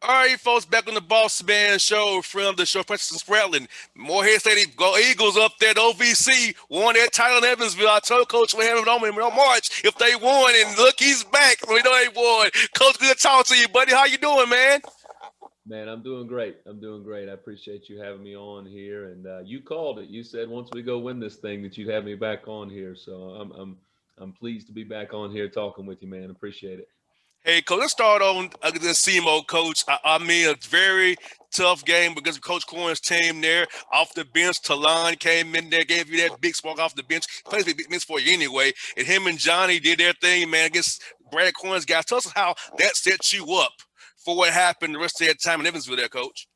All right, folks, back on the Bossman show from the show, Preston Spradlin. Morehead Stadium, go Eagles up there. The OVC won that title in Evansville. I told Coach we have it on March if they won, and look, he's back. We know they won. Coach, good to talk to you, buddy. How you doing, man? Man, I'm doing great. I'm doing great. I appreciate you having me on here. And you called it. You said once we go win this thing that you'd have me back on here. So I'm pleased to be back on here talking with you, man. Appreciate it. Hey, Coach, let's start on the SEMO, Coach. I mean, a very tough game because of Coach Corn's team there. Off the bench, Talon came in there, gave you that big spark off the bench. Plays big minutes for you anyway. And him and Johnny did their thing, man, against Brad Corn's guys. Tell us how that sets you up for what happened the rest of that time in Evansville there, Coach.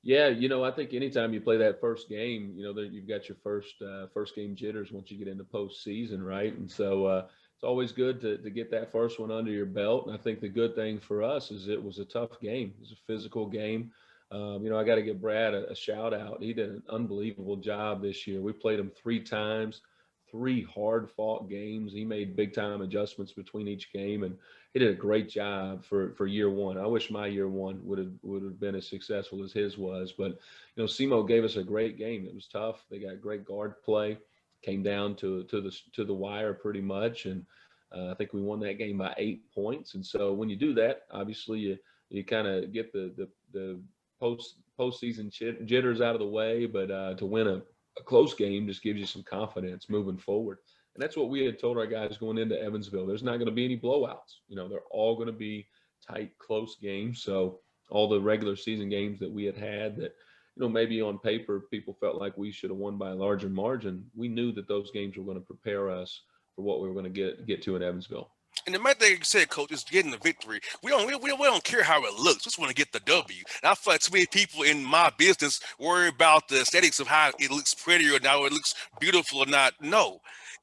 Yeah, I think anytime you play that first game, that you've got your first game jitters once you get into postseason, right? And so it's always good to get that first one under your belt. And I think the good thing for us is it was a tough game. It was a physical game. I got to give Brad a shout out. He did an unbelievable job this year. We played him 3 times, 3 hard-fought games. He made big-time adjustments between each game, and he did a great job for year one. I wish my year one would have been as successful as his was, but SEMO gave us a great game. It was tough. They got great guard play. Came down to the wire pretty much, and I think we won that game by 8 points. And so when you do that, obviously you kind of get the postseason jitters out of the way, but to win a close game just gives you some confidence moving forward. And that's what we had told our guys going into Evansville. There's not going to be any blowouts. They're all going to be tight, close games. So all the regular season games that we had that, maybe on paper people felt like we should have won by a larger margin, we knew that those games were going to prepare us for what we were going to get to in Evansville. And the main thing you said, Coach, is getting the victory. We don't care how it looks. We just want to get the W. And I feel like too many people in my business worry about the aesthetics of how it looks pretty or now it looks beautiful or not. No,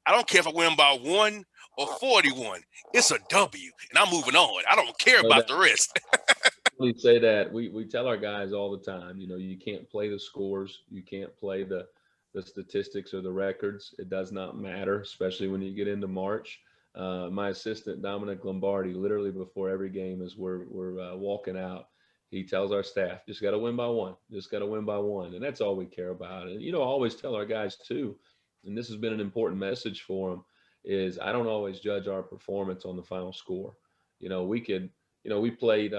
I don't care if I win by 1 or 41. It's a W, and I'm moving on. I don't care No about doubt. the rest. We say that we tell our guys all the time, you can't play the scores, you can't play the statistics or the records. It does not matter, especially when you get into March. My assistant Dominic Lombardi, literally before every game, as we're walking out, he tells our staff, just got to win by one, just got to win by one, and that's all we care about. And I always tell our guys too, and this has been an important message for them, is I don't always judge our performance on the final score. We could we played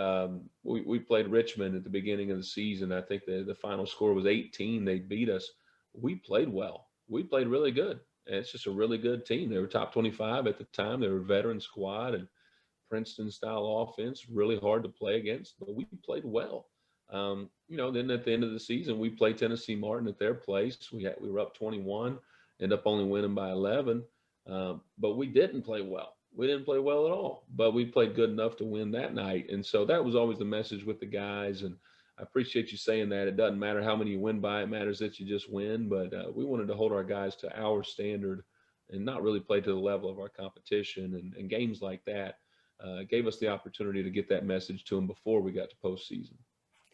we played Richmond at the beginning of the season. I think the final score was 18. They beat us. We played well. We played really good. And it's just a really good team. They were top 25 at the time. They were a veteran squad and Princeton style offense, really hard to play against, but we played well. Then at the end of the season, we played Tennessee Martin at their place. We were up 21, end up only winning by 11, but we didn't play well. We didn't play well at all, but we played good enough to win that night. And so that was always the message with the guys. And I appreciate you saying that. It doesn't matter how many you win by; it matters that you just win. But we wanted to hold our guys to our standard and not really play to the level of our competition. And games like that gave us the opportunity to get that message to them before we got to postseason.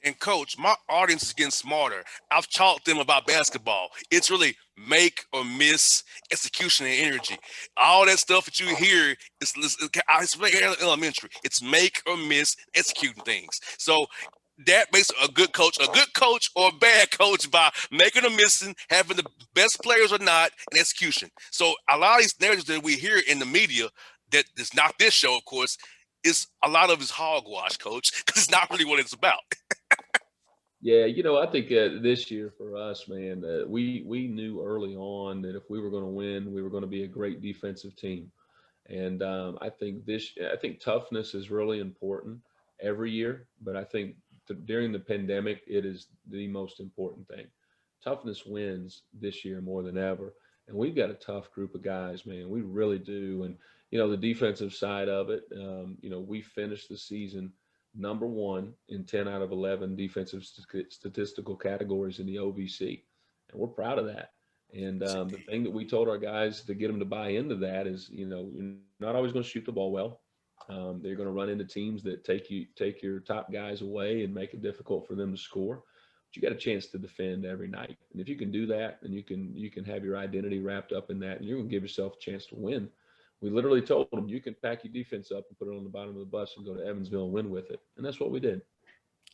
And coach, my audience is getting smarter. I've taught them about basketball. It's really make or miss, execution and energy. All that stuff that you hear it's very elementary. It's make or miss, executing things. So that makes a good coach or a bad coach by making or missing, having the best players or not, and execution. So a lot of these narratives that we hear in the media that is not this show, of course, is a lot of his hogwash, coach, because it's not really what it's about. Yeah, I think this year for us, man, we knew early on that if we were going to win, we were going to be a great defensive team. And I think toughness is really important every year, but I think during the pandemic, it is the most important thing. Toughness wins this year more than ever, and we've got a tough group of guys, man. We really do. And the defensive side of it, we finished the season number one in 10 out of 11 defensive statistical categories in the OVC, and we're proud of that. And Yes, the indeed. thing that we told our guys to get them to buy into that is, you're not always going to shoot the ball well. They're going to run into teams that take your top guys away and make it difficult for them to score. But you got a chance to defend every night, and if you can do that, and you can have your identity wrapped up in that, and you're going to give yourself a chance to win. We literally told them you can pack your defense up and put it on the bottom of the bus and go to Evansville and win with it, and that's what we did.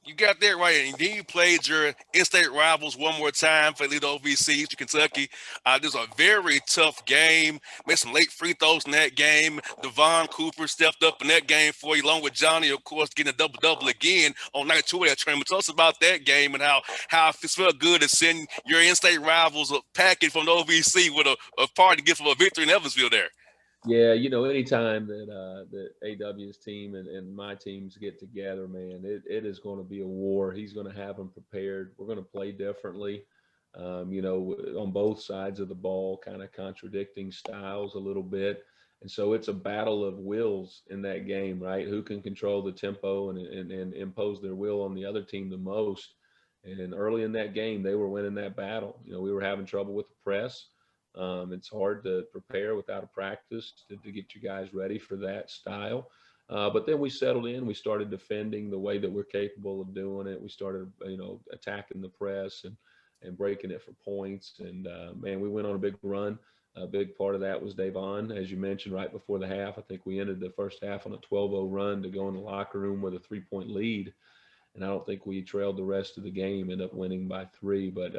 You got that right, and then you played your in-state rivals one more time for Lead OVC, Eastern Kentucky. This was a very tough game. Made some late free throws in that game. Devon Cooper stepped up in that game for you, along with Johnny, of course, getting a double-double again on night two of that tournament. Tell us about that game and how it felt good to send your in-state rivals a package from the OVC with a party gift of a victory in Evansville there. Yeah, anytime that AW's team and my teams get together, man, it is going to be a war. He's going to have them prepared. We're going to play differently, on both sides of the ball, kind of contradicting styles a little bit. And so it's a battle of wills in that game, right? Who can control the tempo and impose their will on the other team the most? And early in that game, they were winning that battle. We were having trouble with the press. It's hard to prepare without a practice to get you guys ready for that style. But then we settled in. We started defending the way that we're capable of doing it. We started, attacking the press and breaking it for points. And man, we went on a big run. A big part of that was Davon, as you mentioned, right before the half. I think we ended the first half on a 12-0 run to go in the locker room with a 3-point lead. And I don't think we trailed the rest of the game, ended up winning by 3. But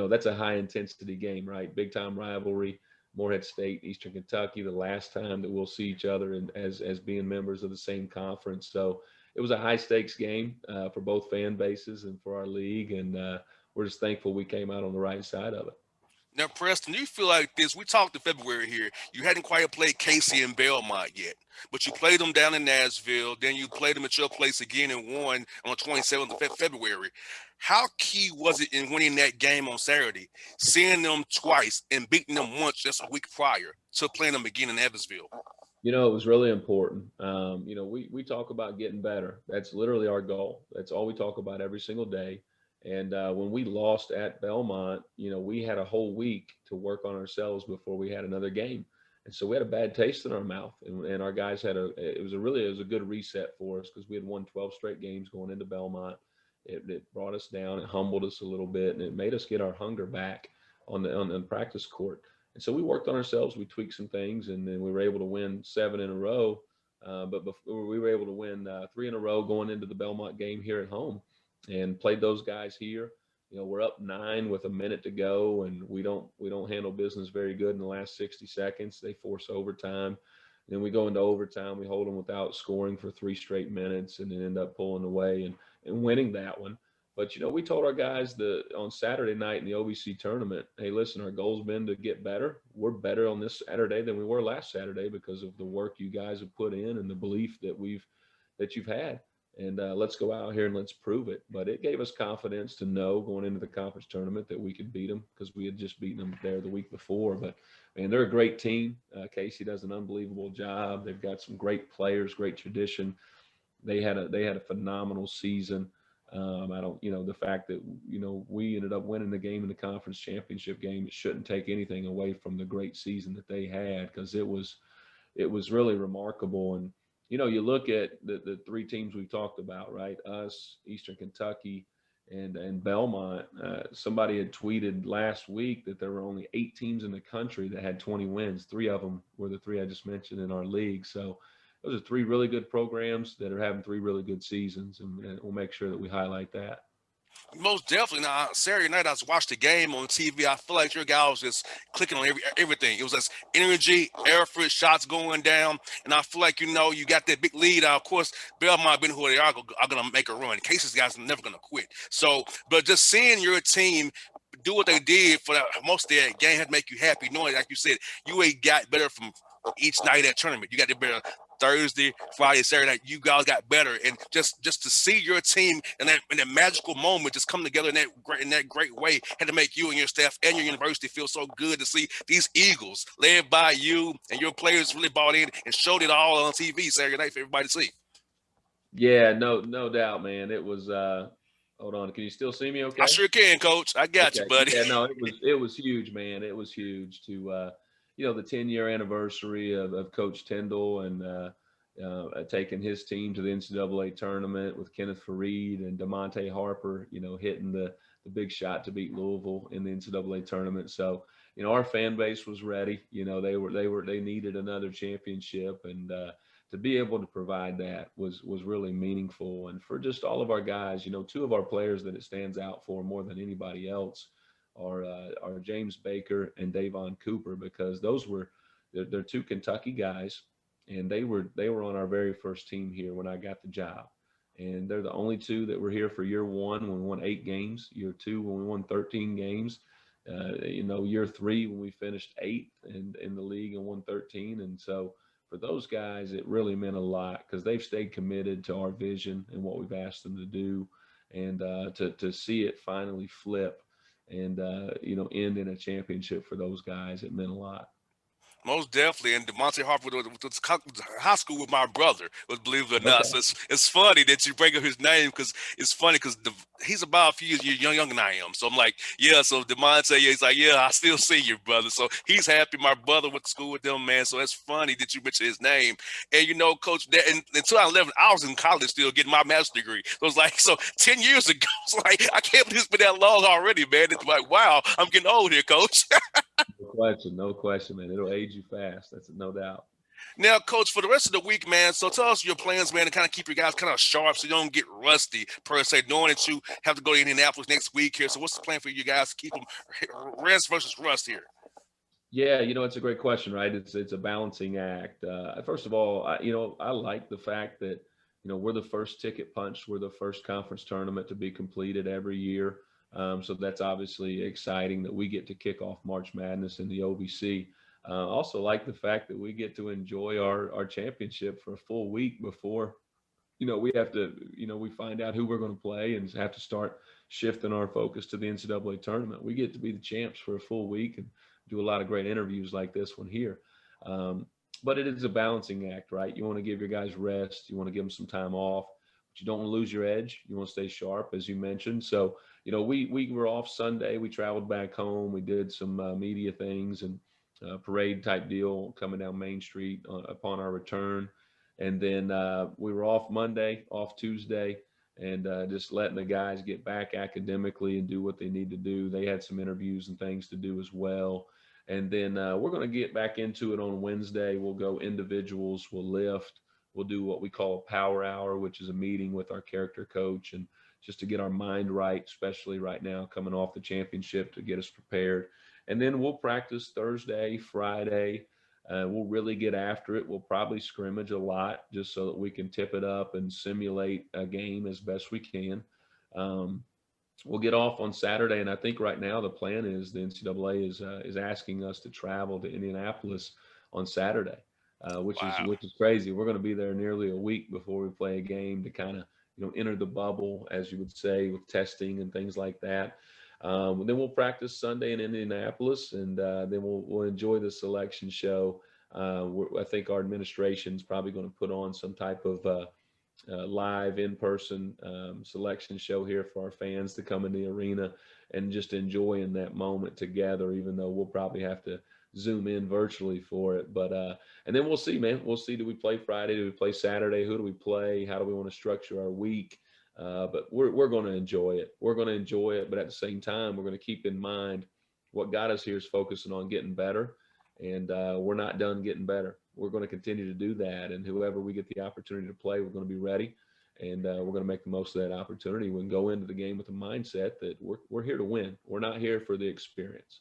that's a high intensity game, right? Big time rivalry. Morehead State, Eastern Kentucky, the last time that we'll see each other and as being members of the same conference. So it was a high stakes game for both fan bases and for our league, and we're just thankful we came out on the right side of it. Now, Preston, you feel like this? We talked in February here. You hadn't quite played Casey and Belmont yet, but you played them down in Nashville. Then you played them at your place again and won on the 27th of February. How key was it in winning that game on Saturday, seeing them twice and beating them once just a week prior to playing them again in Evansville? It was really important. We talk about getting better. That's literally our goal. That's all we talk about every single day. And when we lost at Belmont, we had a whole week to work on ourselves before we had another game. And so we had a bad taste in our mouth, and our guys it was a good reset for us because we had won 12 straight games going into Belmont. It brought us down, it humbled us a little bit, and it made us get our hunger back on the practice court. And so we worked on ourselves. We tweaked some things, and then we were able to win 7 in a row. But before we were able to win 3 in a row going into the Belmont game here at home, and played those guys here. We're up 9 with a minute to go, and we don't handle business very good in the last 60 seconds. They force overtime. Then we go into overtime. We hold them without scoring for 3 straight minutes, and then end up pulling away and winning that one. But we told our guys on Saturday night in the OVC tournament, hey, listen, our goal's been to get better. We're better on this Saturday than we were last Saturday because of the work you guys have put in and the belief that you've had. And let's go out here and let's prove it. But it gave us confidence to know going into the conference tournament that we could beat them because we had just beaten them there the week before. But man, they're a great team. Casey does an unbelievable job. They've got some great players, great tradition. They had a phenomenal season. I don't, the fact that we ended up winning the game in the conference championship game, it shouldn't take anything away from the great season that they had because it was really remarkable. And you look at the 3 teams we've talked about, right? Us, Eastern Kentucky, and Belmont. Somebody had tweeted last week that there were only 8 teams in the country that had 20 wins. 3 of them were the 3 I just mentioned in our league. So those are 3 really good programs that are having 3 really good seasons, and we'll make sure that we highlight that. Most definitely. Now, Saturday night, I was watching the game on TV. I feel like your guy was just clicking on everything. It was just energy, effort, shots going down. And I feel like, you got that big lead. Of course, Belmont been who they are going to make a run. Casey's guys are never going to quit. So, but just seeing your team do what they did for most of that game had to make you happy, knowing, like you said, you ain't got better from each night of that tournament. You got to be better Thursday, Friday, Saturday night. You guys got better, and just to see your team in that magical moment just come together in that great way had to make you and your staff and your university feel so good to see these Eagles led by you and your players really bought in and showed it all on TV Saturday night for everybody to see. Yeah, no doubt, man. It was. Hold on, can you still see me? I Okay. sure can, Coach. I got you, Okay. buddy. Yeah, no, it was huge, man. It was huge to the 10-year anniversary of Coach Tyndall and taking his team to the NCAA tournament with Kenneth Fareed and DeMonte Harper, hitting the big shot to beat Louisville in the NCAA tournament. So, our fan base was ready. They needed another championship, and to be able to provide that was really meaningful. And for just all of our guys, two of our players that it stands out for more than anybody else are James Baker and Davon Cooper, because they're two Kentucky guys, and they were on our very first team here when I got the job. And they're the only two that were here for year one when we won 8 games, year two when we won 13 games, year three when we finished eighth in the league and won 13. And so for those guys, it really meant a lot because they've stayed committed to our vision and what we've asked them to do. And to see it finally flip and, end in a championship for those guys, it meant a lot. Most definitely, and Demonte Harper was high school with my brother, believe it or not. Okay. So it's funny that you bring up his name because it's funny because he's about a few years younger than I am. So I'm like, yeah. So Demonte, yeah, he's like, yeah, I still see you, brother. So he's happy. My brother went to school with them, man. So it's funny that you mentioned his name. And Coach, that in 2011, I was in college still getting my master's degree. So it's like, so 10 years ago, it's like I can't believe it's been that long already, man. It's like, wow, I'm getting old here, Coach. No question, man. It'll age you fast. That's no doubt. Now, Coach, for the rest of the week, man, so tell us your plans, man, to kind of keep your guys kind of sharp so you don't get rusty, per se, knowing that you have to go to Indianapolis next week here. So what's the plan for you guys to keep them rest versus rust here? Yeah, it's a great question, right? It's a balancing act. First of all, I like the fact that, we're the first ticket punch. We're the first conference tournament to be completed every year. So that's obviously exciting that we get to kick off March Madness in the OVC. Also like the fact that we get to enjoy our championship for a full week before, we have to, we find out who we're going to play and have to start shifting our focus to the NCAA tournament. We get to be the champs for a full week and do a lot of great interviews like this one here. But it is a balancing act, right? You want to give your guys rest. You want to give them some time off, but you don't want to lose your edge. You want to stay sharp, as you mentioned. So, we were off Sunday. We traveled back home. We did some media things and parade type deal coming down Main Street upon our return. And then we were off Monday, off Tuesday, and just letting the guys get back academically and do what they need to do. They had some interviews and things to do as well. And then we're going to get back into it on Wednesday. We'll go individuals, we'll lift, we'll do what we call a power hour, which is a meeting with our character coach and just to get our mind right, especially right now coming off the championship, to get us prepared. And then we'll practice Thursday, Friday. We'll really get after it. We'll probably scrimmage a lot just so that we can tip it up and simulate a game as best we can. We'll get off on Saturday, and I think right now the plan is the NCAA is asking us to travel to Indianapolis on Saturday, which Wow. is crazy. We're going to be there nearly a week before we play a game to kind of enter the bubble, as you would say, with testing and things like that. Then we'll practice Sunday in Indianapolis, and then we'll enjoy the selection show. I think our administration is probably going to put on some type of live in-person selection show here for our fans to come in the arena and just enjoy in that moment together, even though we'll probably have to zoom in virtually for it. But and then we'll see, man. We'll see, do we play Friday? Do we play Saturday? Who do we play? How do we want to structure our week? But we're going to enjoy it. We're going to enjoy it. But at the same time, we're going to keep in mind what got us here is focusing on getting better. And we're not done getting better. We're going to continue to do that. And whoever we get the opportunity to play, we're going to be ready. And we're going to make the most of that opportunity. We can go into the game with a mindset that we're here to win. We're not here for the experience.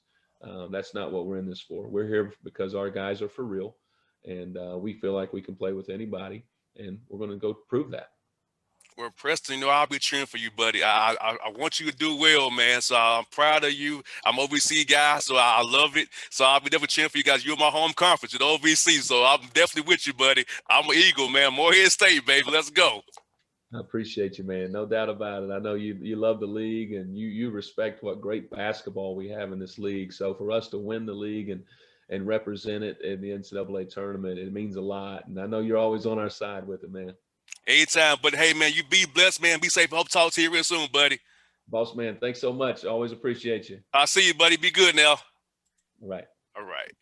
That's not what we're in this for. We're here because our guys are for real. And we feel like we can play with anybody. And we're going to go prove that. Well, Preston, I'll be cheering for you, buddy. I want you to do well, man. So I'm proud of you. I'm OVC guy, so I love it. So I'll be definitely cheering for you guys. You're my home conference at OVC, so I'm definitely with you, buddy. I'm an Eagle, man. Morehead State, baby. Let's go. I appreciate you, man. No doubt about it. I know you love the league and you respect what great basketball we have in this league. So for us to win the league and represent it in the NCAA tournament, it means a lot. And I know you're always on our side with it, man. Anytime. But hey, man, you be blessed, man. Be safe. Hope to talk to you real soon, buddy. Boss man, thanks so much. Always appreciate you. I'll see you, buddy. Be good now. All right. All right.